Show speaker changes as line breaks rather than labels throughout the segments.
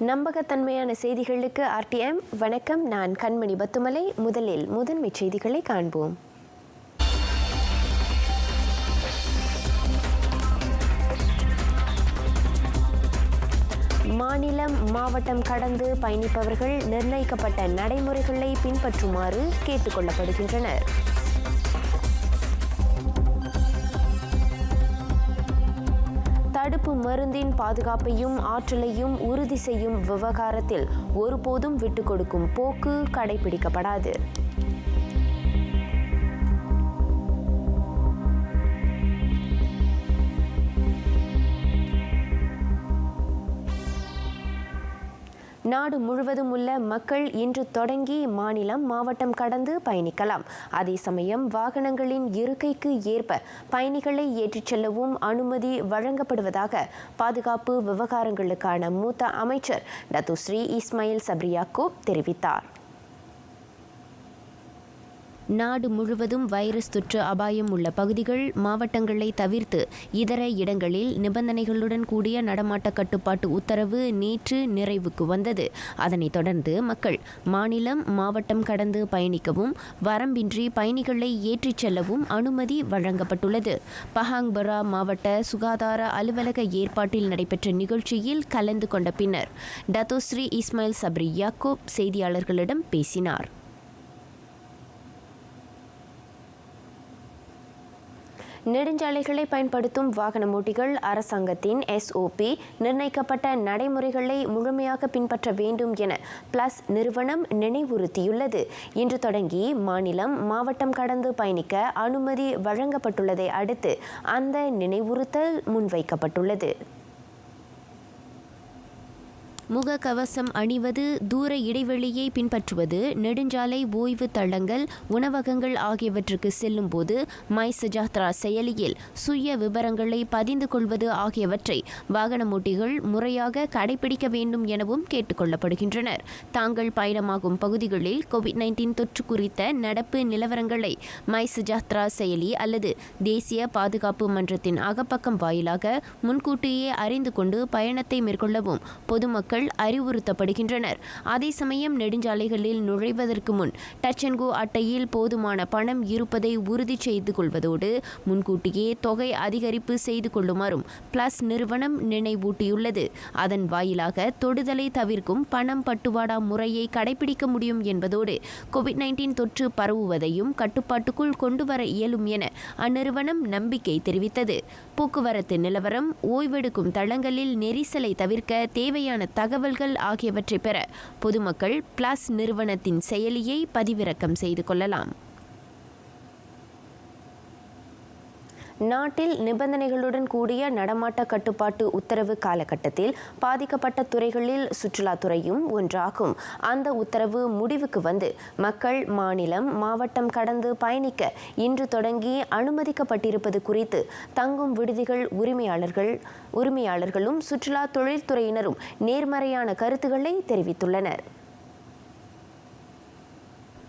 நம்பகத்தன்மையான செய்திகளுக்கு RTM வணக்கம். நான் கண்மணி பத்துமலை. முதலில் முதன்மை செய்திகளை காண்போம். மாநிலம் மாவட்டம் கடந்து பயணிப்பவர்கள் நிர்ணயிக்கப்பட்ட நடைமுறைகளை பின்பற்றுமாறு கேட்டுக்கொள்ளப்படுகின்றனர். தடுப்பு மருந்தின் பாதுகாப்பையும் ஆற்றலையும் உறுதி செய்யும் விவகாரத்தில் ஒருபோதும் விட்டுக் கொடுக்கும் போக்கு கடைபிடிக்கப்படாது. நாடு முழுவதும் உள்ள மக்கள் இன்று தொடங்கி மாநிலம் மாவட்டம் கடந்து பயணிக்கலாம். அதே சமயம் வாகனங்களின் இருக்கைக்கு ஏற்ப பயணிகளை ஏற்றிச் செல்லவும் அனுமதி வழங்கப்படுவதாக பாதுகாப்பு விவகாரங்களுக்கான மூத்த அமைச்சர் டத்துஸ்ரீ இஸ்மாயில் சப்ரி யாக்கூப் தெரிவித்தார். நாடு முழுவதும் வைரஸ் தொற்று அபாயம் உள்ள பகுதிகள் மாவட்டங்களை தவிர்த்து இதர இடங்களில் நிபந்தனைகளுடன் கூடிய நடமாட்ட கட்டுப்பாட்டு உத்தரவு நேற்று நிறைவுக்கு வந்தது. அதனைத் தொடர்ந்து மக்கள் மாநிலம் மாவட்டம் கடந்து பயணிக்கவும் வரம்பின்றி பயணிகளை ஏற்றிச் செல்லவும் அனுமதி வழங்கப்பட்டுள்ளது. பஹாங்பரா மாவட்ட சுகாதார அலுவலக ஏற்பாட்டில் நடைபெற்ற நிகழ்ச்சியில் கலந்து கொண்ட பின்னர் டத்தோஸ்ரீ இஸ்மாயில் சப்ரி யாக்கூப் செய்தியாளர்களிடம் பேசினார். நெடுஞ்சாலைகளை பயன்படுத்தும் வாகன ஓட்டிகள் அரசாங்கத்தின் SOP நிர்ணயிக்கப்பட்ட நடைமுறைகளை முழுமையாக பின்பற்ற வேண்டும் என பிளஸ் நிறுவனம் நினைவுறுத்தியுள்ளது. இன்று தொடங்கி மாநிலம் மாவட்டம் கடந்து பயணிக்க அனுமதி வழங்கப்பட்டுள்ளதை அடுத்து அந்த நினைவுறுத்தல் முன்வைக்கப்பட்டுள்ளது. முகக்கவசம் அணிவது, தூர இடைவெளியை பின்பற்றுவது, நெடுஞ்சாலை ஓய்வு தளங்கள், உணவகங்கள் ஆகியவற்றுக்கு செல்லும் போது மை சஜாத்ரா செயலியில் சுய விபரங்களை பதிந்து கொள்வது ஆகியவற்றை வாகனமோட்டிகள் முறையாக கடைபிடிக்க வேண்டும் எனவும் கேட்டுக்கொள்ளப்படுகின்றனர். தாங்கள் பயணமாகும் பகுதிகளில் COVID-19 தொற்று குறித்த நடப்பு நிலவரங்களை மை சஜாத்ரா செயலி அல்லது தேசிய பாதுகாப்பு மன்றத்தின் அகப்பக்கம் வாயிலாக முன்கூட்டியே அறிந்து கொண்டு பயணத்தை மேற்கொள்ளவும் பொதுமக்கள் அறிவுறுத்தப்படுகின்றனர். அதே சமயம் நெடுஞ்சாலைகளில் நுழைவதற்கு முன் டச் அண்ட் கோ அட்டையில் போதுமான பணம் இருப்பதை உறுதி செய்து கொள்வதோடு முன்கூட்டியே தொகை அதிகரிப்பு செய்து கொள்ளுமாறும் பிளஸ் நிறுவனம் நினைவூட்டியுள்ளது. அதன் வாயிலாக தொடுதலை தவிர்க்கும் பணம் பட்டுவாடா முறையை கடைபிடிக்க முடியும் என்பதோடு COVID-19 தொற்று பரவுவதையும் கட்டுப்பாட்டுக்குள் கொண்டுவர இயலும் என அந்நிறுவனம் நம்பிக்கை தெரிவித்தது. போக்குவரத்து நிலவரம், ஓய்வெடுக்கும் தளங்களில் நெரிசலை தவிர்க்க தேவையான தகவல்கள் ஆகியவற்றை பெற பொதுமக்கள் பிளஸ் நிறுவனத்தின் செயலியை பதிவிறக்கம் செய்து கொள்ளலாம். நாட்டில் நிபந்தனைகளுடன் கூடிய நடமாட்ட கட்டுப்பாட்டு உத்தரவு காலகட்டத்தில் பாதிக்கப்பட்ட துறைகளில் சுற்றுலாத்துறையும் ஒன்றாகும். அந்த உத்தரவு முடிவுக்கு வந்து மக்கள் மாநிலம் மாவட்டம் கடந்து பயணிக்க இன்று தொடங்கி அனுமதிக்கப்பட்டிருப்பது குறித்து தங்கும் விடுதிகள் உரிமையாளர்களும் சுற்றுலா தொழில்துறையினரும் நேர்மறையான கருத்துக்களை தெரிவித்துள்ளனர்.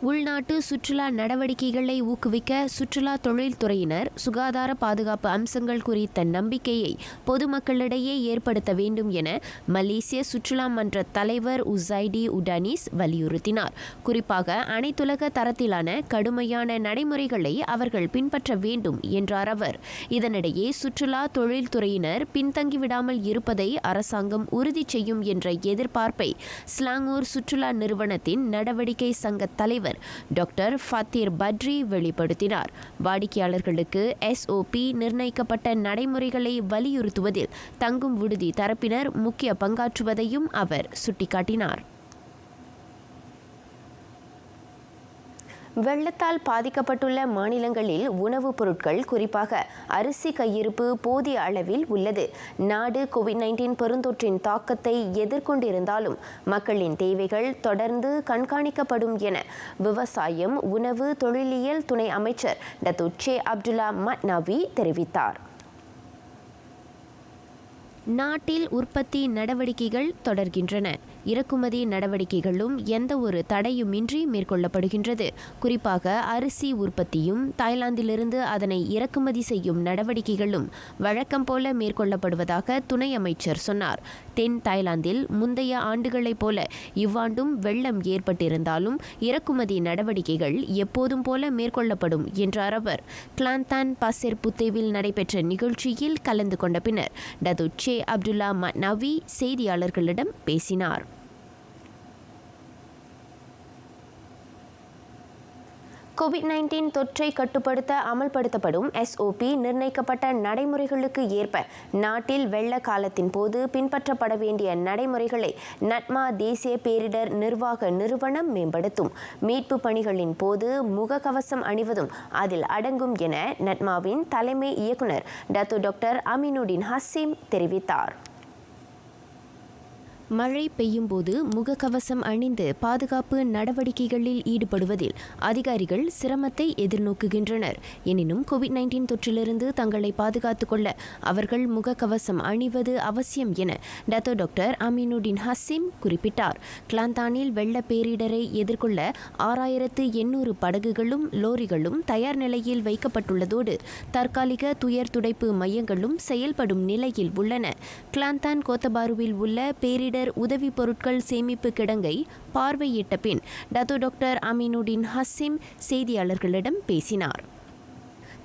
உள்நாட்டு சுற்றுலா நடவடிக்கைகளை ஊக்குவிக்க சுற்றுலா தொழில்துறையினர் சுகாதார பாதுகாப்பு அம்சங்கள் குறித்த நம்பிக்கையை பொதுமக்களிடையே ஏற்படுத்த வேண்டும் என மலேசிய சுற்றுலா மன்ற தலைவர் உசைடி உடானிஸ் வலியுறுத்தினார். குறிப்பாக அனைத்துலக தரத்திலான கடுமையான நடைமுறைகளை அவர்கள் பின்பற்ற வேண்டும் என்றார் அவர். இதனிடையே சுற்றுலா தொழில்துறையினர் பின்தங்கிவிடாமல் இருப்பதை அரசாங்கம் உறுதி செய்யும் என்ற எதிர்பார்ப்பை ஸ்லாங்கூர் சுற்றுலா நிறுவனத்தின் நடவடிக்கை சங்க தலைவர் டாக்டர் ஃபத்தீர் பட்ரி வெளிப்படுத்தினார். வாடிக்கையாளர்களுக்கு SOP நிர்ணயிக்கப்பட்ட நடைமுறைகளை வலியுறுத்துவதில் தங்கும் விடுதி தரப்பினர் முக்கிய பங்காற்றுவதையும் அவர் சுட்டிக்காட்டினார். வெள்ளத்தால் பாதிக்கப்பட்டுள்ள மாநிலங்களில் உணவுப் பொருட்கள், குறிப்பாக அரிசி கையிருப்பு போதிய அளவில் உள்ளது. நாடு COVID-19 பெருந்தொற்றின் தாக்கத்தை எதிர்கொண்டிருந்தாலும் மக்களின் தேவைகள் தொடர்ந்து கண்காணிக்கப்படும் என விவசாயம், உணவு, தொழிலியல் துணை அமைச்சர் டத்துச்சே அப்துல்லா மட்னாவி தெரிவித்தார். நாட்டில் உற்பத்தி நடவடிக்கைகள் தொடர்கின்றன. இறக்குமதி நடவடிக்கைகளும் எந்த ஒரு தடையுமின்றி மேற்கொள்ளப்படுகின்றது. குறிப்பாக அரிசி உற்பத்தியும் தாய்லாந்திலிருந்து அதனை இறக்குமதி செய்யும் நடவடிக்கைகளும் வழக்கம் போல மேற்கொள்ளப்படுவதாக துணை அமைச்சர் சொன்னார். தென் தாய்லாந்தில் முந்தைய ஆண்டுகளைப் போல இவ்வாண்டும் வெள்ளம் ஏற்பட்டிருந்தாலும் இறக்குமதி நடவடிக்கைகள் எப்போதும் போல மேற்கொள்ளப்படும் என்றார் அவர். கிளாந்தான் பசேர் புத்தேவில் நடைபெற்ற நிகழ்ச்சியில் கலந்து கொண்ட பின்னர் டத்துட் ஷே அப்துல்லா மட்னவி செய்தியாளர்களிடம் பேசினார். கோவிட்-19 தொற்றை கட்டுப்படுத்த அமல்படுத்தப்படும் SOP நிர்ணயிக்கப்பட்ட நடைமுறைகளுக்கு ஏற்ப நாட்டில் வெள்ள காலத்தின் போது பின்பற்றப்பட வேண்டிய நடைமுறைகளை நட்மா தேசிய பேரிடர் நிர்வாக நிறுவனம் மேம்படுத்தும். மீட்பு பணிகளின் போது முகக்கவசம் அணிவதும் அதில் அடங்கும் என நட்மாவின் தலைமை இயக்குனர் டாக்டர் அமீனுடின் ஹசீம் தெரிவித்தார். மழை பெய்யும் போது முகக்கவசம் அணிந்து பாதுகாப்பு நடவடிக்கைகளில் ஈடுபடுவதில் அதிகாரிகள் சிரமத்தை எதிர்நோக்குகின்றனர். எனினும் கோவிட்-19 தொற்றிலிருந்து தங்களை பாதுகாத்துக் கொள்ள அவர்கள் முகக்கவசம் அணிவது அவசியம் என டாக்டர் அமீனுடின் ஹசீம் குறிப்பிட்டார். கிளாந்தானில் வெள்ள பேரிடரை எதிர்கொள்ள 6800 படகுகளும் லோரிகளும் தயார் நிலையில் வைக்கப்பட்டுள்ளதோடு தற்காலிக துயர் துடைப்பு மையங்களும் செயல்படும் நிலையில் உள்ளன. கிளாந்தான் கோத்தபாருவில் உள்ள பேரிடர் உதவி பொருட்கள் சேமிப்பு கிடங்கை பார்வையிட்ட பின் டாக்டர் அமீனுடின் ஹசீம் செய்தியாளர்களிடம் பேசினார்.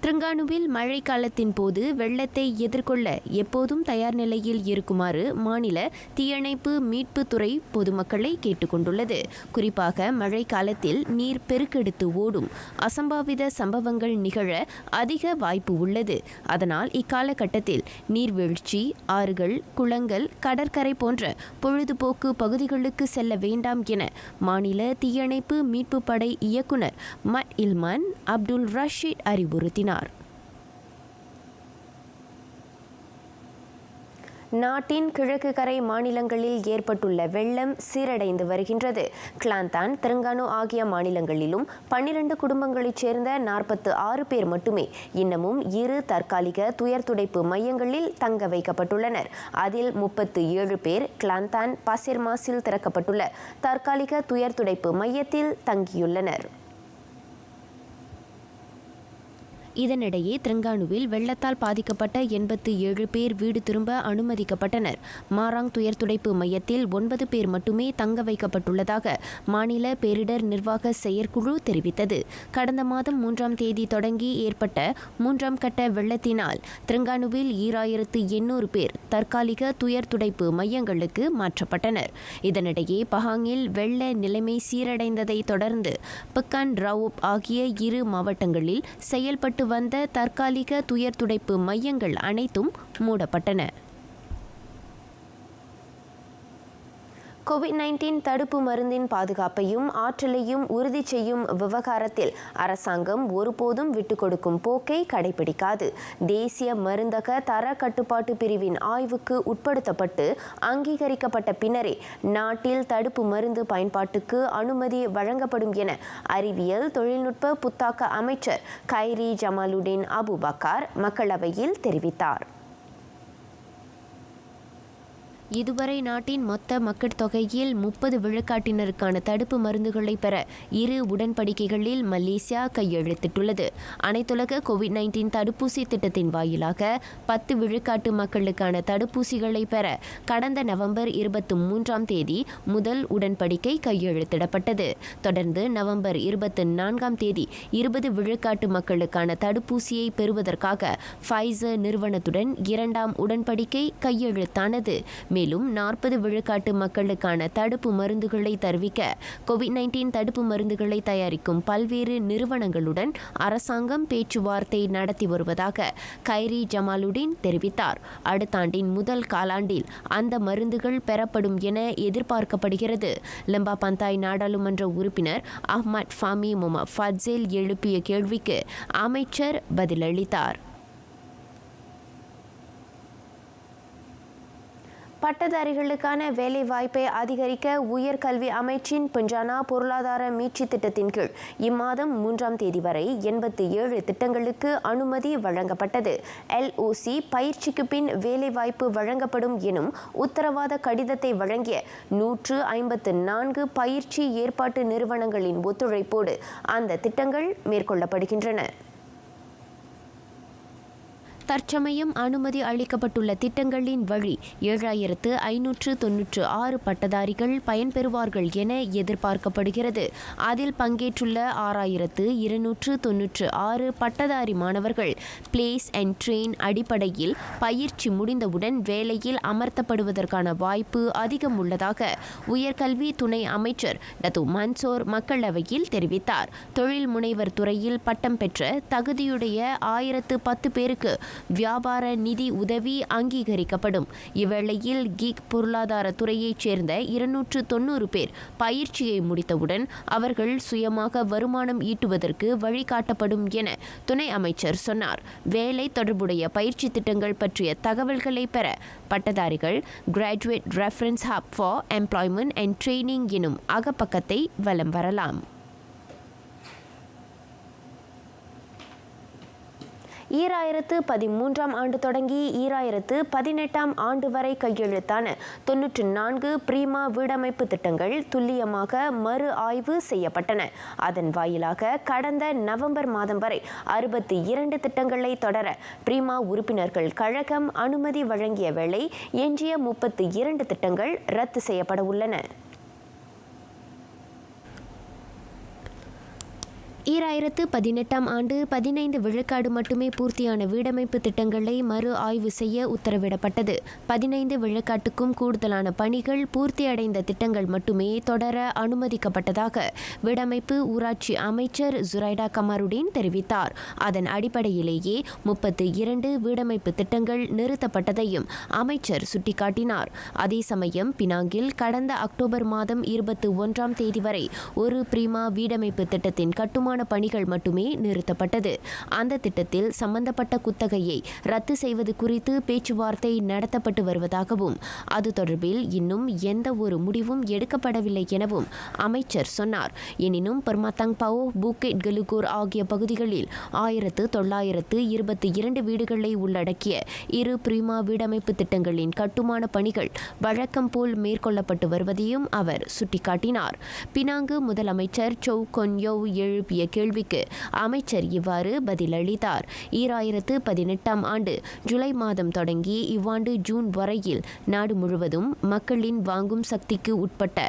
திரங்கானுவில் மழை காலத்தின் போது வெள்ளத்தை எதிர்கொள்ள எப்போதும் தயார் நிலையில் இருக்குமாறு மாநில தீயணைப்பு மீட்புத்துறை பொதுமக்களை கேட்டுக்கொண்டுள்ளது. குறிப்பாக மழை காலத்தில் நீர் பெருக்கெடுத்து ஓடும் அசம்பாவித சம்பவங்கள் நிகழ அதிக வாய்ப்பு உள்ளது. அதனால் இக்காலகட்டத்தில் நீர்வீழ்ச்சி, ஆறுகள், குளங்கள், கடற்கரை போன்ற பொழுதுபோக்கு பகுதிகளுக்கு செல்ல வேண்டாம் என மாநில தீயணைப்பு மீட்பு படை இயக்குனர் மட் இல்மான் அப்துல் ரஷீத் அறிவுறுத்தினார். நாட்டின் கிழக்கு கரை மாநிலங்களில் ஏற்பட்டுள்ள வெள்ளம் சீரடைந்து வருகின்றது. கிளாந்தான், தெலங்கானா ஆகிய மாநிலங்களிலும் 12 குடும்பங்களைச் சேர்ந்த 46 பேர் மட்டுமே இன்னமும் 2 தற்காலிக துயர் துடைப்பு மையங்களில் தங்க வைக்கப்பட்டுள்ளனர். அதில் 37 பேர் கிளாந்தான் பசேர்மாஸில் திறக்கப்பட்டுள்ள தற்காலிக துயர் துடைப்பு மையத்தில் தங்கியுள்ளனர். இதனிடையே திரங்கானுவில் வெள்ளத்தால் பாதிக்கப்பட்ட 87 பேர் வீடு திரும்ப அனுமதிக்கப்பட்டனர். மாராங் துயர் துடைப்பு மையத்தில் 9 பேர் மட்டுமே தங்க வைக்கப்பட்டுள்ளதாக மாநில பேரிடர் நிர்வாக செயற்குழு தெரிவித்தது. கடந்த மாதம் 3ஆம் தேதி தொடங்கி ஏற்பட்ட 3ஆம் கட்ட வெள்ளத்தினால் திரங்கானுவில் 2800 பேர் தற்காலிக துயர் துடைப்பு மையங்களுக்கு மாற்றப்பட்டனர். இதனிடையே பஹாங்கில் வெள்ள நிலைமை சீரடைந்ததை தொடர்ந்து பக்கான் ராவூப் ஆகிய 2 மாவட்டங்களில் செயல்பட்டு வந்த தற்காலிக துயர் துடைப்பு மையங்கள் அனைத்தும் மூடப்பட்டன. கோவிட்-19 தடுப்பு மருந்தின் பாதுகாப்பையும் ஆற்றலையும் உறுதி செய்யும் விவகாரத்தில் அரசாங்கம் ஒருபோதும் விட்டுக் கொடுக்கும் போக்கை கடைபிடிக்காது. தேசிய மருந்தக தர கட்டுப்பாட்டு பிரிவின் ஆய்வுக்கு உட்படுத்தப்பட்டு அங்கீகரிக்கப்பட்ட பின்னரே நாட்டில் தடுப்பு மருந்து பயன்பாட்டுக்கு அனுமதி வழங்கப்படும் என அறிவியல் தொழில்நுட்ப புத்தாக்க அமைச்சர் கைரி ஜமாலுடின் அபுபக்கர் மக்களவையில் தெரிவித்தார். இதுவரை நாட்டின் மொத்த மக்கள் தொகையில் 30 விழுக்காட்டினருக்கான தடுப்பு மருந்துகளை பெற 2 உடன்படிக்கைகளில் மலேசியா கையெழுத்திட்டுள்ளது. அனைத்துலக கோவிட்-19 தடுப்பூசி திட்டத்தின் வாயிலாக 10 விழுக்காட்டு மக்களுக்கான தடுப்பூசிகளை பெற கடந்த நவம்பர் 23ஆம் தேதி முதல் உடன்படிக்கை கையெழுத்திடப்பட்டது. தொடர்ந்து நவம்பர் 24ஆம் தேதி 20 விழுக்காட்டு மக்களுக்கான தடுப்பூசியை பெறுவதற்காக ஃபைசர் நிறுவனத்துடன் 2ஆம் உடன்படிக்கை கையெழுத்தானது. மேலும் 40 விழுக்காட்டு மக்களுக்கான தடுப்பு மருந்துகளை தருவிக்க கோவிட்-19 தடுப்பு மருந்துகளை தயாரிக்கும் பல்வேறு நிறுவனங்களுடன் அரசாங்கம் பேச்சுவார்த்தை நடத்தி வருவதாக கைரி ஜமாலுடின் தெரிவித்தார். அடுத்த ஆண்டின் முதல் காலாண்டில் அந்த மருந்துகள் பெறப்படும் என எதிர்பார்க்கப்படுகிறது. லம்பா பந்தாய் நாடாளுமன்ற உறுப்பினர் அஹ்மத் ஃபாமி முகமது ஃபட்சேல் எழுப்பிய கேள்விக்கு அமைச்சர் பதிலளித்தார். பட்டதாரிகளுக்கான வேலைவாய்ப்பை அதிகரிக்க உயர்கல்வி அமைச்சின் பஞ்சானா பொருளாதார மீட்சி திட்டத்தின் கீழ் இம்மாதம் 3ஆம் தேதி வரை 87 திட்டங்களுக்கு அனுமதி வழங்கப்பட்டது. LOC பயிற்சிக்கு பின் வேலைவாய்ப்பு வழங்கப்படும் எனும் உத்தரவாத கடிதத்தை வழங்கிய 154 பயிற்சி ஏற்பாட்டு நிறுவனங்களின் ஒத்துழைப்போடு அந்த திட்டங்கள் மேற்கொள்ளப்படுகின்றன. தற்சமயம் அனுமதி அளிக்கப்பட்டுள்ள திட்டங்களின் வழி 7596 பட்டதாரிகள் பயன்பெறுவார்கள் என எதிர்பார்க்கப்படுகிறது. அதில் பங்கேற்றுள்ள 6296 பட்டதாரி மாணவர்கள் பிளேஸ் அண்ட் ட்ரெயின் அடிப்படையில் பயிற்சி முடிந்தவுடன் வேலையில் அமர்த்தப்படுவதற்கான வாய்ப்பு அதிகம் உள்ளதாக உயர்கல்வி துணை அமைச்சர் டத்து மன்சூர் மக்களவையில் தெரிவித்தார். தொழில் முனைவர் துறையில் பட்டம் பெற்ற தகுதியுடைய 1010 பேருக்கு வியாபார நிதி உதவி அங்கீகரிக்கப்படும். இவ்வேளையில் கிக் பொருளாதார துறையைச் சேர்ந்த 290 பேர் பயிற்சியை முடித்தவுடன் அவர்கள் சுயமாக வருமானம் ஈட்டுவதற்கு வழிகாட்டப்படும் என துணை அமைச்சர் சொன்னார். வேலை தொடர்புடைய பயிற்சி திட்டங்கள் பற்றிய தகவல்களை பெற பட்டதாரிகள் graduate reference hub for employment and training எனும் அகப்பக்கத்தை வலம் வரலாம். 2013ஆம் ஆண்டு தொடங்கி 2018ஆம் ஆண்டு வரை கையெழுத்தான 94 பிரீமா வீடமைப்பு திட்டங்கள் துல்லியமாக மறு ஆய்வு செய்யப்பட்டன. அதன் வாயிலாக கடந்த நவம்பர் மாதம் வரை 62 திட்டங்களை தொடர பிரீமா உறுப்பினர்கள் கழகம் அனுமதி வழங்கிய வேளை எஞ்சிய 32 திட்டங்கள் ரத்து செய்யப்பட உள்ளன. 2018ஆம் ஆண்டு 15 விழுக்காடு மட்டுமே பூர்த்தியான வீடமைப்பு திட்டங்களை மறு ஆய்வு செய்ய உத்தரவிடப்பட்டது. 15 விழுக்காட்டுக்கும் கூடுதலான பணிகள் பூர்த்தியடைந்த திட்டங்கள் மட்டுமே தொடர அனுமதிக்கப்பட்டதாக வீடமைப்பு ஊராட்சி அமைச்சர் ஜுரைடா கமாருடீன் தெரிவித்தார். அதன் அடிப்படையிலேயே 32 வீடமைப்பு திட்டங்கள் நிறுத்தப்பட்டதையும் அமைச்சர் சுட்டிக்காட்டினார். அதே சமயம் பினாங்கில் கடந்த அக்டோபர் மாதம் 21ஆம் தேதி வரை ஒரு பிரீமா வீடமைப்பு திட்டத்தின் கட்டுமான பணிகள் மட்டுமே நிறுத்தப்பட்டது. அந்த திட்டத்தில் சம்பந்தப்பட்ட குத்தகையை ரத்து செய்வது குறித்து பேச்சுவார்த்தை நடத்தப்பட்டு வருவதாகவும் அது தொடர்பில் இன்னும் எந்த ஒரு முடிவும் எடுக்கப்படவில்லை எனவும் அமைச்சர் சொன்னார். எனினும் பர்மாத்தங் பவோ பூக்கெட் கலுகூர் ஆகிய பகுதிகளில் 1922 வீடுகளை உள்ளடக்கிய 2 பிரீமா வீடமைப்பு திட்டங்களின் கட்டுமான பணிகள் வழக்கம் போல் மேற்கொள்ளப்பட்டு வருவதையும் அவர் சுட்டிக்காட்டினார். பினாங்கு முதலமைச்சர் சவ் கொன்யோ எழுப்பிய கேள்விக்கு அமைச்சர் இவ்வாறு பதிலளித்தார். 2018ஆம் ஆண்டு ஜூலை மாதம் தொடங்கி இவ்வாண்டு ஜூன் வரையில் நாடு முழுவதும் மக்களின் வாங்கும் சக்திக்கு உட்பட்ட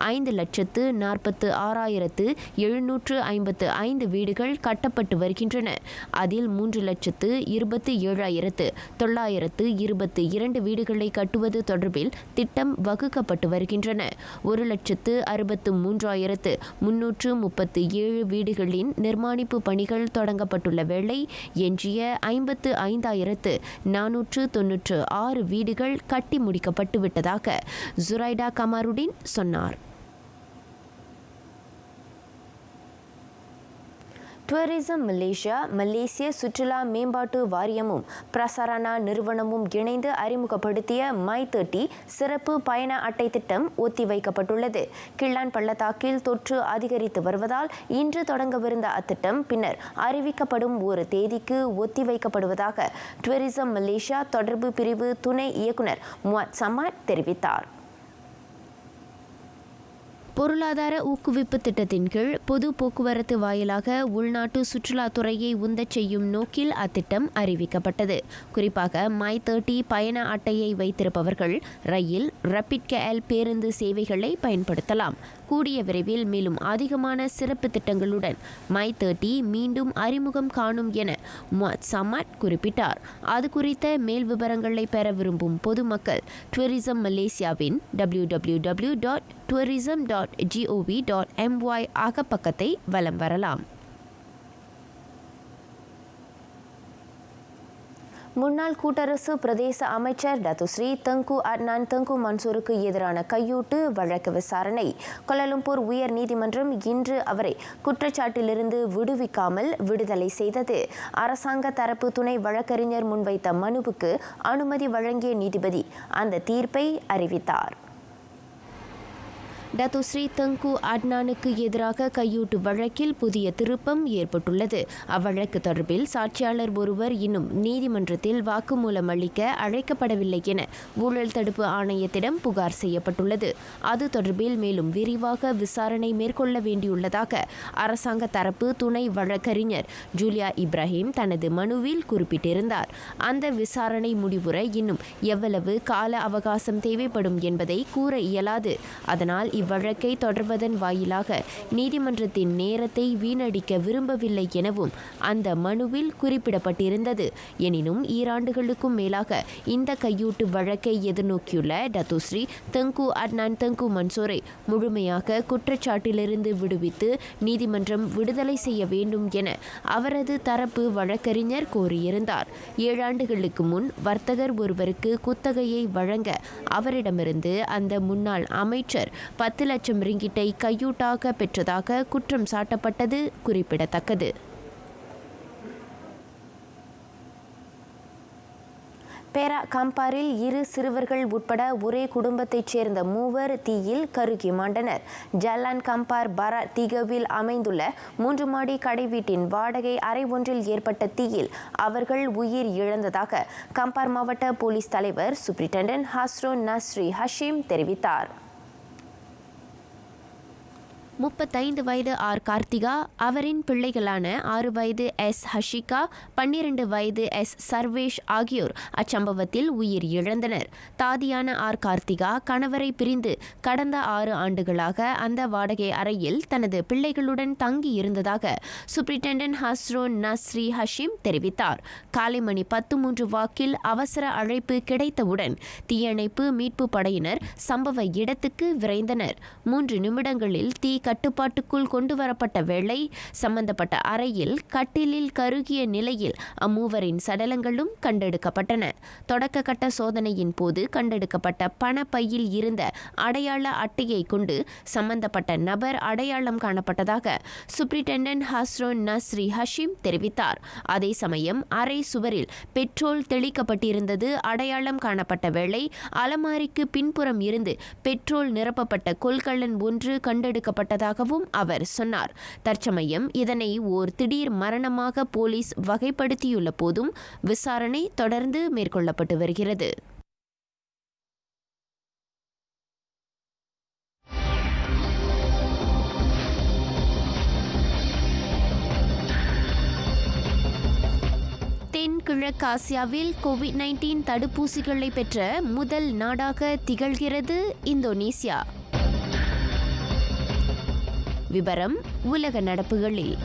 5,46,755 வீடுகள் கட்டப்பட்டு வருகின்றன. அதில் 3,27,922 வீடுகளை கட்டுவது தொடர்பில் திட்டம் வகுக்கப்பட்டு வருகின்றன. 1,63,337 வீடுகளின் நிர்மாணிப்பு பணிகள் தொடங்கப்பட்டுள்ள வேளை எஞ்சிய 55,496 வீடுகள் கட்டி முடிக்கப்பட்டு விட்டதாக ஜுரைடா கமாருடீன் சொன்னார். டூரிசம் மலேசியா, மலேசிய சுற்றுலா மேம்பாட்டு வாரியமும் பிரசாரணா நிறுவனமும் இணைந்து அறிமுகப்படுத்திய மை30 சிறப்பு பயண அட்டை திட்டம் ஒத்திவைக்கப்பட்டுள்ளது. கிள்ளான் பள்ளத்தாக்கில் தொற்று அதிகரித்து வருவதால் இன்று தொடங்கவிருந்த அத்திட்டம் பின்னர் அறிவிக்கப்படும் ஒரு தேதிக்கு ஒத்திவைக்கப்படுவதாக டூரிசம் மலேசியா தொடர்பு பிரிவு துணை இயக்குனர் முவாட் சமாட் தெரிவித்தார். பொருளாதார ஊக்குவிப்பு திட்டத்தின் கீழ் பொது போக்குவரத்து வாயிலாக உள்நாட்டு சுற்றுலாத்துறையை உந்தச் செய்யும் நோக்கில் அத்திட்டம் அறிவிக்கப்பட்டது. குறிப்பாக மை30 பயண அட்டையை வைத்திருப்பவர்கள் ரயில், ரப்பிட் KL பேருந்து சேவைகளை பயன்படுத்தலாம். கூடிய விரைவில் மேலும் அதிகமான சிறப்பு திட்டங்களுடன் மை30 மீண்டும் அறிமுகம் காணும் என முவாட் சமாட் குறிப்பிட்டார். அது குறித்த மேல் விவரங்களை பெற விரும்பும் பொதுமக்கள் டூரிசம் மலேசியாவின் www.tourism.gov.my அகப்பக்கத்தை வலம் வரலாம். முன்னாள் கூட்டரசு பிரதேச அமைச்சர் டத்துஸ்ரீ தங்கு அட்னான் தங்கு மன்சூருக்கு எதிரான கையூட்டு வழக்கு விசாரணை. கோலாலம்பூர் உயர் நீதிமன்றம் இன்று அவரை குற்றச்சாட்டிலிருந்து விடுவிக்காமல் விடுதலை செய்தது. அரசாங்க தரப்பு துணை வழக்கறிஞர் முன்வைத்த மனுவுக்கு அனுமதி வழங்கிய நீதிபதி அந்த தீர்ப்பை அறிவித்தார். டத்துஸ்ரீ தங்கு அட்னானுக்கு எதிராக கையூட்டு வழக்கில் புதிய திருப்பம் ஏற்பட்டுள்ளது. அவ்வழக்கு தொடர்பில் சாட்சியாளர் ஒருவர் இன்னும் நீதிமன்றத்தில் வாக்குமூலம் அளிக்க அழைக்கப்படவில்லை என ஊழல் தடுப்பு ஆணையத்திடம் புகார் செய்யப்பட்டுள்ளது. அது தொடர்பில் மேலும் விரிவாக விசாரணை மேற்கொள்ள வேண்டியுள்ளதாக அரசாங்க தரப்பு துணை வழக்கறிஞர் ஜூலியா இப்ராஹிம் தனது மனுவில் குறிப்பிட்டிருந்தார். அந்த விசாரணை முடிவுற இன்னும் எவ்வளவு கால அவகாசம் தேவைப்படும் என்பதை கூற இயலாது. அதனால் இவ்வழக்கை தொடர்வதன் வாயிலாக நீதிமன்றத்தின் நேரத்தை வீணடிக்க விரும்பவில்லை எனவும் அந்த மனுவில் குறிப்பிடப்பட்டிருந்தது. எனினும் ஈராண்டுகளுக்கும் மேலாக இந்த கையூட்டு வழக்கை எதிர்நோக்கியுள்ள டத்துஸ்ரீ தங்கு அட்னான் தங்கு மன்சூரை முழுமையாக குற்றச்சாட்டிலிருந்து விடுவித்து நீதிமன்றம் விடுதலை செய்ய வேண்டும் என அவரது தரப்பு வழக்கறிஞர் கோரியிருந்தார். 7 ஆண்டுகளுக்கு முன் வர்த்தகர் ஒருவருக்கு குத்தகையை வழங்க அவரிடமிருந்து அந்த முன்னாள் அமைச்சர் 10 லட்சம் ரிங்கிட்டை கையூட்டாக பெற்றதாக குற்றம் சாட்டப்பட்டது குறிப்பிடத்தக்கது. பேரா கம்பாரில் 2 சிறுவர்கள் உட்பட ஒரே குடும்பத்தைச் சேர்ந்த 3 தீயில் கருகி மாண்டனர். ஜல்லான் கம்பார் பராட் தீகவில் அமைந்துள்ள 3 மாடி கடை வீட்டின் வாடகை அறை ஒன்றில் ஏற்பட்ட தீயில் அவர்கள் உயிர் இழந்ததாக கம்பார் மாவட்ட போலீஸ் தலைவர் சூப்பரிண்டென்டென்ட் ஹாஸ்ரோன் நஸ்ரி ஹஷீம் தெரிவித்தார். 35 வயது ஆர் கார்த்திகா, அவரின் பிள்ளைகளான 6 வயது எஸ் ஹஷிகா, 12 வயது எஸ் சர்வேஷ் ஆகியோர் அச்சம்பவத்தில் உயிர் இழந்தனர். தாதியான ஆர் கார்த்திகா கணவரை பிரிந்து கடந்த 6 ஆண்டுகளாக அந்த வாடகை அறையில் தனது பிள்ளைகளுடன் தங்கி இருந்ததாக சூப்பரிண்டென்டென்ட் ஹஸ்ரோன் நஸ்ரி ஹஷீம் தெரிவித்தார். காலை மணி 10:03 வாக்கில் அவசர அழைப்பு கிடைத்தவுடன் தீயணைப்பு மீட்பு படையினர் சம்பவ இடத்துக்கு விரைந்தனர். 3 நிமிடங்களில் தீ கட்டுப்பாட்டுக்குள் கொண்டுவரப்பட்ட வேளை சம்பந்தப்பட்ட அறையில் கட்டிலில் கருகிய நிலையில் அம்மூவரின் சடலங்களும் கண்டெடுக்கப்பட்டன. தொடக்க கட்ட சோதனையின் போது கண்டெடுக்கப்பட்ட பணப்பையில் இருந்த அடையாள அட்டையை கொண்டு சம்பந்தப்பட்ட நபர் அடையாளம் காணப்பட்டதாக சூப்பரிண்டென்டென்ட் ஹஸ்ரோன் நஸ்ரி ஹஷீம் தெரிவித்தார். அதே சமயம் அறை சுவரில் பெட்ரோல் தெளிக்கப்பட்டிருந்தது அடையாளம் காணப்பட்ட வேளை அலமாரிக்கு பின்புறம் இருந்து பெட்ரோல் நிரப்பப்பட்ட கொள்கலன் ஒன்று கண்டெடுக்கப்பட்டதாகவும் அவர் சொன்னார். தற்சமயம் இதனை ஓர் திடீர் மரணமாக போலீஸ் வகைப்படுத்தியுள்ள போதும் விசாரணை தொடர்ந்து மேற்கொள்ளப்பட்டு வருகிறது. தென்கிழக்காசியாவில் கோவிட்-19 தடுப்பூசிகளை பெற்ற முதல் நாடாக திகழ்கிறது இந்தோனேசியா. விபரம் உலக நடப்புகளில்.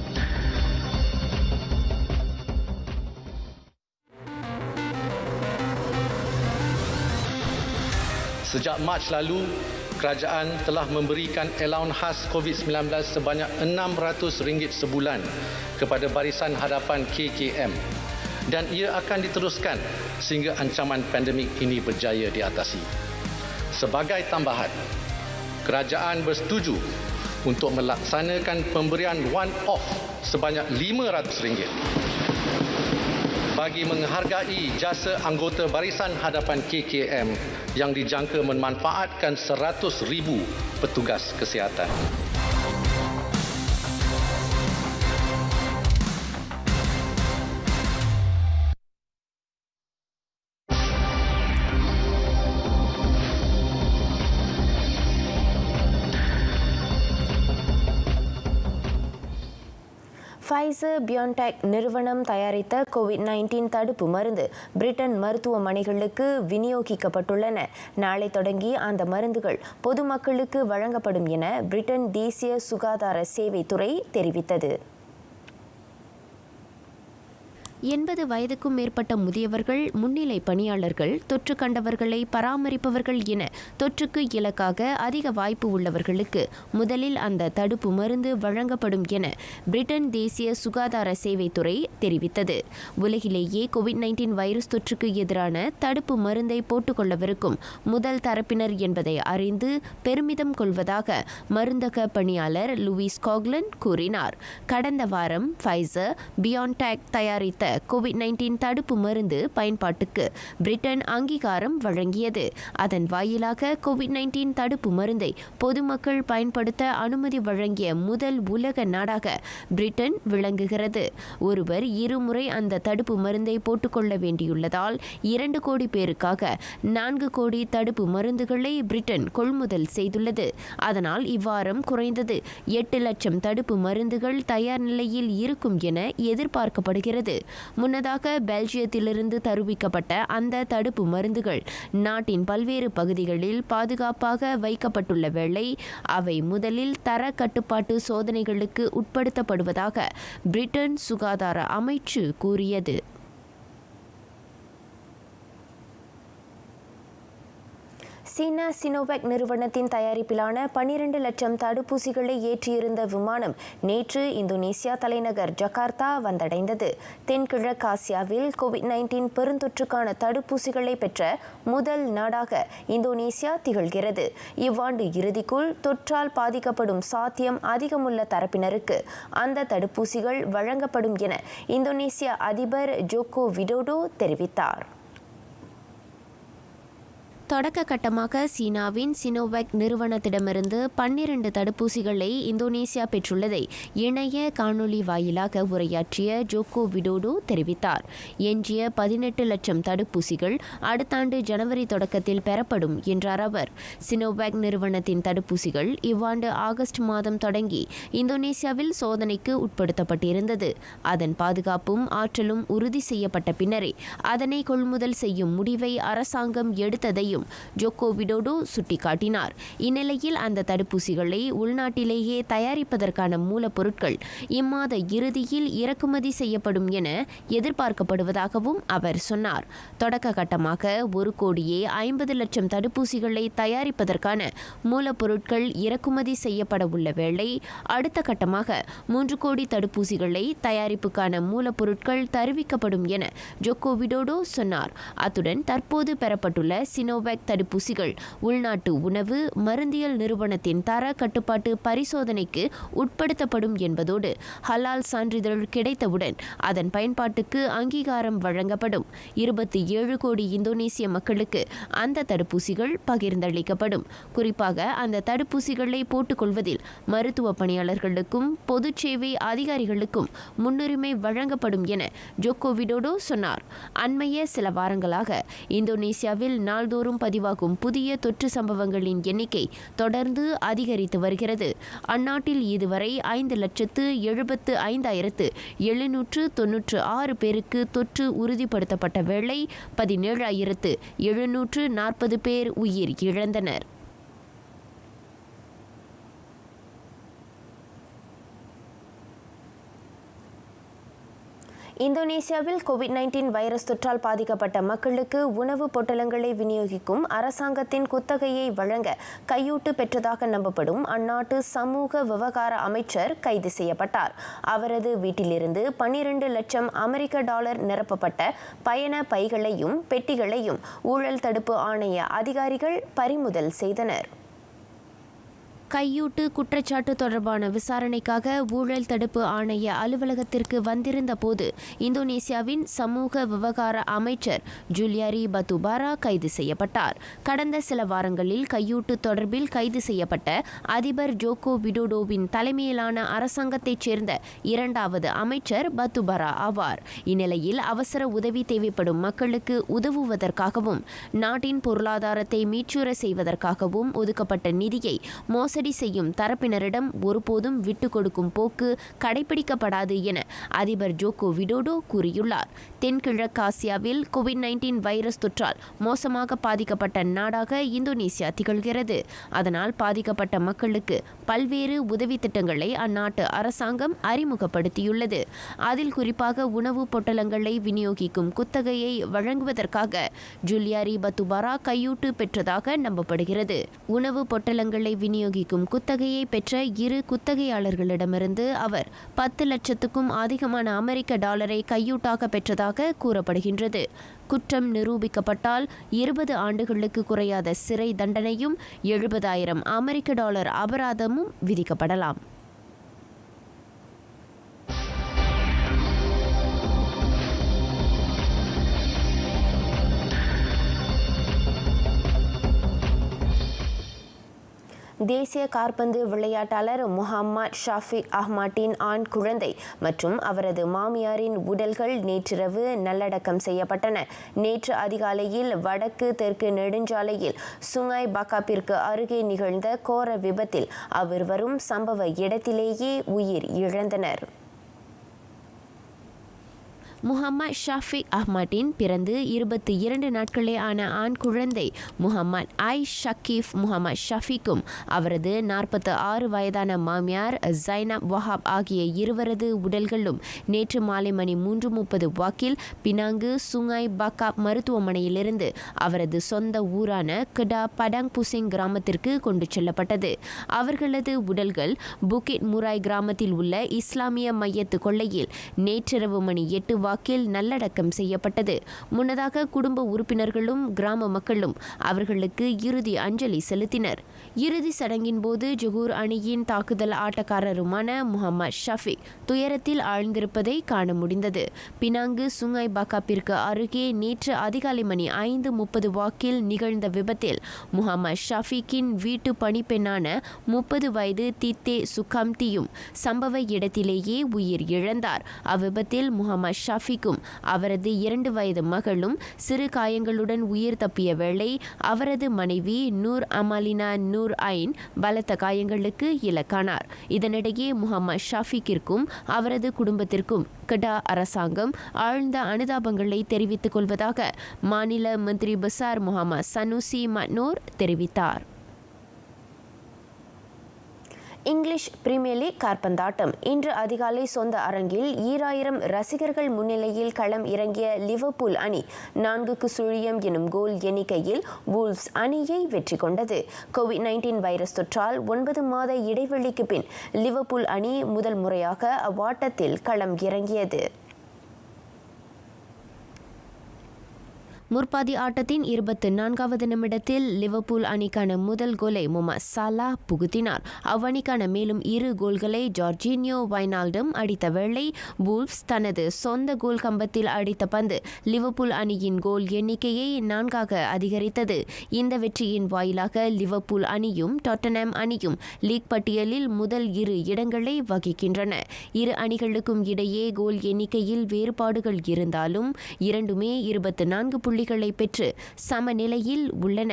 Sejak Mac lalu, kerajaan telah memberikan allowance khas COVID-19 sebanyak RM600 sebulan kepada Barisan Hadapan KKM dan ia akan diteruskan sehingga ancaman pandemik ini berjaya diatasi. Sebagai tambahan, kerajaan bersetuju untuk melaksanakan pemberian one-off sebanyak RM500 bagi menghargai jasa anggota Barisan Hadapan KKM yang dijangka memanfaatkan 100,000 petugas kesihatan.
Pfizer பியோன்டெக் நிறுவனம் தயாரித்த COVID-19 தடுப்பு மருந்து Britain மருத்துவமனைகளுக்கு விநியோகிக்கப்பட்டுள்ளன. நாளை தொடங்கி அந்த மருந்துகள் பொதுமக்களுக்கு வழங்கப்படும் என பிரிட்டன் தேசிய சுகாதார சேவை துறை தெரிவித்தது. 80 வயதுக்கும் மேற்பட்ட முதியவர்கள், முன்னிலை பணியாளர்கள், தொற்று கண்டவர்களை பராமரிப்பவர்கள் என தொற்றுக்கு இலக்காக அதிக வாய்ப்பு உள்ளவர்களுக்கு முதலில் அந்த தடுப்பு மருந்து வழங்கப்படும் என பிரிட்டன் தேசிய சுகாதார சேவைத்துறை தெரிவித்தது. உலகிலேயே கோவிட்-19 வைரஸ் தொற்றுக்கு எதிரான தடுப்பு மருந்தை போட்டுக்கொள்ளவிருக்கும் முதல் தரப்பினர் என்பதை அறிந்து பெருமிதம் கொள்வதாக மருந்தக பணியாளர் லூயிஸ் காக்லன் கூறினார். கடந்த வாரம் ஃபைசர் பியான்டெக் தயாரித்த கோவிட்-19 தடுப்பு மருந்து பயன்பாட்டுக்கு பிரிட்டன் அங்கீகாரம் வழங்கியது. அதன் வாயிலாக கோவிட்-19 தடுப்பு மருந்தை பொதுமக்கள் பயன்படுத்த அனுமதி வழங்கிய முதல் உலக நாடாக பிரிட்டன் விளங்குகிறது. ஒருவர் இருமுறை அந்த தடுப்பு மருந்தை போட்டுக்கொள்ள வேண்டியுள்ளதால் 2 கோடி பேருக்காக 4 கோடி தடுப்பு மருந்துகளை பிரிட்டன் கொள்முதல் செய்துள்ளது. அதனால் இவ்வாரம் குறைந்தது 8 லட்சம் தடுப்பு மருந்துகள் தயார் நிலையில் இருக்கும் என எதிர்பார்க்கப்படுகிறது. முன்னதாக பெல்ஜியத்திலிருந்து தருவிக்கப்பட்ட அந்த தடுப்பு மருந்துகள் நாட்டின் பல்வேறு பகுதிகளில் பாதுகாப்பாக வைக்கப்பட்டுள்ள வேளை அவை முதலில் தர கட்டுப்பாட்டு சோதனைகளுக்கு உட்படுத்தப்படுவதாக பிரிட்டன் சுகாதார அமைச்சு கூறியது. சீன சினோவேக் நிறுவனத்தின் தயாரிப்பிலான 12 லட்சம் தடுப்பூசிகளை ஏற்றியிருந்த விமானம் நேற்று இந்தோனேசியா தலைநகர் ஜகார்த்தா வந்தடைந்தது. தென்கிழக்கு ஆசியாவில் கோவிட்-19 பெருந்தொற்றுக்கான தடுப்பூசிகளை பெற்ற முதல் நாடாக இந்தோனேசியா திகழ்கிறது. இவ்வாண்டு இறுதிக்குள் தொற்றால் பாதிக்கப்படும் சாத்தியம் அதிகமுள்ள தரப்பினருக்கு அந்த தடுப்பூசிகள் வழங்கப்படும் என இந்தோனேசிய அதிபர் ஜோகோ விடோடோ தெரிவித்தார். தொடக்க கட்டமாக சீனாவின் சினோவேக் நிறுவனத்திடமிருந்து 12 தடுப்பூசிகளை இந்தோனேசியா பெற்றுள்ளதை இணைய காணொலி வாயிலாக உரையாற்றிய ஜோகோ விடோடோ தெரிவித்தார். எஞ்சிய 18 லட்சம் தடுப்பூசிகள் அடுத்த ஆண்டு ஜனவரி தொடக்கத்தில் பெறப்படும் என்றார் அவர். சினோவேக் நிறுவனத்தின் தடுப்பூசிகள் இவ்வாண்டு ஆகஸ்ட் மாதம் தொடங்கி இந்தோனேசியாவில் சோதனைக்கு உட்படுத்தப்பட்டிருந்தது. அதன் பாதுகாப்பும் ஆற்றலும் உறுதி செய்யப்பட்ட பின்னரே அதனை கொள்முதல் செய்யும் முடிவை அரசாங்கம் எடுத்ததையும் ஜோகோ விடோடோ சுட்டிக்காட்டினார். இந்நிலையில் அந்த தடுப்பூசிகளை உள்நாட்டிலேயே தயாரிப்பதற்கான மூலப்பொருட்கள் இம்மாத இறுதியில் இறக்குமதி செய்யப்படும் என எதிர்பார்க்கப்படுவதாகவும் அவர் சொன்னார். தொடக்க கட்டமாக 1,50,00,000 தடுப்பூசிகளை தயாரிப்பதற்கான மூலப்பொருட்கள் இறக்குமதி செய்யப்பட உள்ள வேளை அடுத்த கட்டமாக 3 கோடி தடுப்பூசிகளை தயாரிப்புக்கான மூலப்பொருட்கள் தருவிக்கப்படும் என ஜோகோ விடோடோ சொன்னார். அத்துடன் தற்போது பெறப்பட்டுள்ள சினோவேக் தடுப்பூசிகள் உள்நாட்டு உணவு மருந்தியல் நிறுவனத்தின் தர கட்டுப்பாட்டு பரிசோதனைக்கு உட்படுத்தப்படும் என்பதோடு ஹலால் சான்றிதழ் கிடைத்தவுடன் அதன் பயன்பாட்டுக்கு அங்கீகாரம் வழங்கப்படும். 27 கோடி இந்தோனேசிய மக்களுக்கு அந்த தடுப்பூசிகள் பகிர்ந்தளிக்கப்படும். குறிப்பாக அந்த தடுப்பூசிகளை போட்டுக்கொள்வதில் மருத்துவ பணியாளர்களுக்கும் பொது சேவை அதிகாரிகளுக்கும் முன்னுரிமை வழங்கப்படும் என ஜோகோ விடோடோ சொன்னார். அண்மைய சில வாரங்களாக இந்தோனேசியாவில் நாள்தோறும் பதிவாகும் புதிய தொற்று சம்பவங்களின் எண்ணிக்கை தொடர்ந்து அதிகரித்து வருகிறது. அந்நாட்டில் இதுவரை 5,75,796 பேருக்கு தொற்று உறுதிப்படுத்தப்பட்ட வேளை 17,740 பேர் உயிர் இழந்தனர். இந்தோனேசியாவில் கோவிட்-19 வைரஸ் தொற்றால் பாதிக்கப்பட்ட மக்களுக்கு உணவு பொட்டலங்களை விநியோகிக்கும் அரசாங்கத்தின் குத்தகையை வழங்க கையூட்டு பெற்றதாக நம்பப்படும் அந்நாட்டு சமூக விவகார அமைச்சர் கைது செய்யப்பட்டார். அவரது வீட்டிலிருந்து 12 லட்சம் அமெரிக்க டாலர் நிரப்பப்பட்ட பயண பைகளையும் பெட்டிகளையும் ஊழல் தடுப்பு ஆணைய அதிகாரிகள் பறிமுதல் செய்தனர். கையூட்டு குற்றச்சாட்டு தொடர்பான விசாரணைக்காக ஊழல் தடுப்பு ஆணைய அலுவலகத்திற்கு வந்திருந்த போது இந்தோனேசியாவின் சமூக விவகார அமைச்சர் ஜூலியாரி பத்துபாரா கைது செய்யப்பட்டார். கடந்த சில வாரங்களில் கையூட்டு தொடர்பில் கைது செய்யப்பட்ட அதிபர் ஜோகோ விடோடோவின் தலைமையிலான அரசாங்கத்தைச் சேர்ந்த 2வது அமைச்சர் பத்துபாரா ஆவார். இந்நிலையில் அவசர உதவி தேவைப்படும் மக்களுக்கு உதவுவதற்காகவும் நாட்டின் பொருளாதாரத்தை மீட்சுற செய்வதற்காகவும் ஒதுக்கப்பட்ட நிதியை மோசடி மோசடி செய்யும் தரப்பினரிடம் ஒருபோதும் விட்டுக் கொடுக்கும் போக்கு கடைபிடிக்கப்படாது என அதிபர் ஜோகோ விடோடோ கூறியுள்ளார். தென்கிழக்காசியாவில் கோவிட்-19 வைரஸ் தொற்றால் மோசமாக பாதிக்கப்பட்ட நாடாக இந்தோனேசியா திகழ்கிறது. அதனால் பாதிக்கப்பட்ட மக்களுக்கு பல்வேறு உதவி திட்டங்களை அந்நாட்டு அரசாங்கம் அறிமுகப்படுத்தியுள்ளது. அதில் குறிப்பாக உணவு பொட்டலங்களை விநியோகிக்கும் குத்தகையை வழங்குவதற்காக ஜூலியாரி பத்துபாரா கையூட்டு பெற்றதாக நம்பப்படுகிறது. உணவு பொட்டலங்களை விநியோகிக்கும் குத்தகையை பெற்ற இரு குத்தகையாளர்களிடமிருந்து அவர் 10 லட்சத்துக்கும் அதிகமான அமெரிக்க டாலரை கையூட்டாக பெற்றதாக கூறப்படுகின்றது. குற்றம் நிரூபிக்கப்பட்டால் 20 ஆண்டுகளுக்கு குறையாத சிறை தண்டனையும் 70,000 அமெரிக்க டாலர் அபராதமும் விதிக்கப்படலாம். தேசிய காற்பந்து விளையாட்டாளர் முஹம்மது ஷாஃபிக் அஹ்மட்டின் ஆண் குழந்தை மற்றும் அவரது மாமியாரின் உடல்கள் நேற்றிரவு நல்லடக்கம் செய்யப்பட்டன. நேற்று அதிகாலையில் வடக்கு தெற்கு நெடுஞ்சாலையில் சுங்காய் பக்காப்பிற்கு அருகே நிகழ்ந்த கோர விபத்தில் அவ்விருவரும் சம்பவ இடத்திலேயே உயிர் இழந்தனர். முஹம்மது ஷாஃபிக் அஹ்மட்டின் பிறந்து 22 நாட்களே ஆன ஆண் குழந்தை முஹம்மது ஷக்கீஃப் முஹம்மது ஷஃபிக்கும் அவரது 46 வயதான மாமியார் ஜைனப் வஹாப் ஆகிய இருவரது உடல்களும் நேற்று மாலை மணி 3:30 வாக்கில் பினாங்கு சுங்காய் பக்காப் மருத்துவமனையிலிருந்து அவரது சொந்த ஊரான கடா படாங் புசிங் கிராமத்திற்கு கொண்டு செல்லப்பட்டது. அவர்களது உடல்கள் புகிட் முராய் கிராமத்தில் உள்ள இஸ்லாமிய மையத்து கொள்ளையில் நேற்றிரவு மணி 8 வாக்கில் நல்லடக்கம் செய்யப்பட்டது. முன்னதாக குடும்ப உறுப்பினர்களும் கிராம மக்களும் அவர்களுக்கு இறுதி அஞ்சலி செலுத்தினர். இறுதி சடங்கின் போது ஜொகூர் அணியின் தாக்குதல் ஆட்டக்காரருமான முஹம்மது ஷஃபிக் துயரத்தில் ஆழ்ந்திருப்பதை காண முடிந்தது. பினாங்கு சுங்காய் பக்காப்பிற்கு அருகே நேற்று அதிகாலை மணி 5:30 வாக்கில் நிகழ்ந்த விபத்தில் முஹம்மது ஷஃபிக்கின் வீட்டு பணிப்பெண்ணான 30 வயது தித்தே சுகாம்தியும் சம்பவ இடத்திலேயே உயிர் இழந்தார். அவ்விபத்தில் முஹம்மது ஷஃபிக்கும் அவரது 2 வயது மகளும் சிறு காயங்களுடன் உயிர் தப்பிய வேளை அவரது மனைவி நூர் அமாலினா நூர் ஐன் பலத்த காயங்களுக்கு இலக்கானார். இதனிடையே முஹம்மது ஷாஃபிக்கிற்கும் அவரது குடும்பத்திற்கும் கடா அரசாங்கம் ஆழ்ந்த அனுதாபங்களை தெரிவித்துக் கொள்வதாக மாநில மந்திரி பசார் முஹம்மது சனூசி மட்னோர் தெரிவித்தார். இங்கிலீஷ் பிரீமியர் லீக் காற்பந்தாட்டம் இன்று அதிகாலை சொந்த அரங்கில் 2000 ரசிகர்கள் முன்னிலையில் களம் இறங்கிய லிவர்பூல் அணி 4-0 எனும் கோல் எண்ணிக்கையில் வூல்வ்ஸ் அணியை வெற்றி கொண்டது. கோவிட்-19 வைரஸ் தொற்றால் 9 மாத இடைவெளிக்கு பின் லிவர்பூல் அணி முதல் முறையாக அவ்வாட்டத்தில் களம் இறங்கியது. முற்பாதி ஆட்டத்தின் 24வது நிமிடத்தில் லிவர்பூல் அணிக்கான முதல் கோலை முகமது சலா புகுத்தினார். அவ்வணிக்கான மேலும் 2 கோல்களை ஜார்ஜினியோ வைனால்டம் அடித்த வேளை வூல்வ்ஸ் தனது சொந்த கோல் கம்பத்தில் அடித்த பந்து லிவர்பூல் அணியின் கோல் எண்ணிக்கையை 4 அதிகரித்தது. இந்த வெற்றியின் வாயிலாக லிவர்பூல் அணியும் டாட்டன்ஹாம் அணியும் லீக் பட்டியலில் முதல் 2 இடங்களை வகிக்கின்றன. இரு அணிகளுக்கும் இடையே கோல் எண்ணிக்கையில் வேறுபாடுகள் இருந்தாலும் இரண்டுமே 24 புள்ளிகளை பெற்று சமநிலையில் உள்ளன.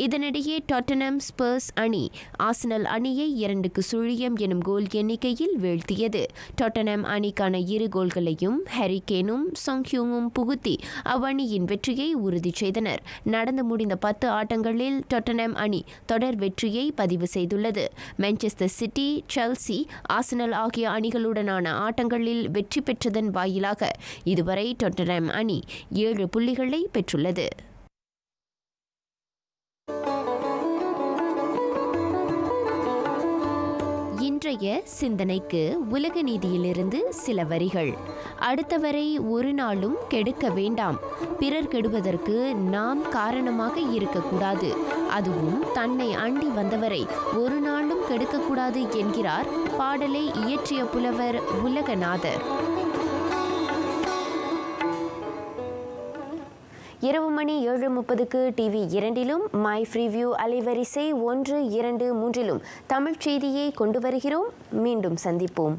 இதனிடையே டாட்டன்ஹாம் ஸ்பர்ஸ் அணி ஆர்சனல் அணியை 2-0 எனும் கோல் எண்ணிக்கையில் வீழ்த்தியது. டாட்டன்ஹாம் அணிக்கான 2 கோல்களையும் ஹாரி கேனும் சொங்ஹியூங்கும் புகுத்தி அவ்வணியின் வெற்றியை உறுதி செய்தனர். நடந்து முடிந்த 10 ஆட்டங்களில் டாட்டன்ஹாம் அணி தொடர் வெற்றியை பதிவு செய்துள்ளது. மான்செஸ்டர் சிட்டி, செல்சி, ஆர்சனல் ஆகிய அணிகளுடனான ஆட்டங்களில் வெற்றி பெற்றதன் வாயிலாக இதுவரை டாட்டன்ஹாம் அணி 7 புள்ளிகளை பெற்றுள்ளது. இன்றைய சிந்தனைக்கு உலக நீதியிலிருந்து சில வரிகள். அடுத்தவரை ஒரு நாளும் கெடுக்க வேண்டாம். பிறர் கெடுவதற்கு நாம் காரணமாக இருக்கக்கூடாது. அதுவும் தன்னை அண்டி வந்தவரை ஒரு நாளும் கெடுக்கக்கூடாது என்கிறார் பாடலை இயற்றிய புலவர் உலகநாதர். இரவு மணி 7:30க்கு TV 2லும் மை ஃப்ரீவியூ அலைவரிசை 1, 2, 3லும் தமிழ் செய்தியை கொண்டு வருகிறோம். மீண்டும் சந்திப்போம்.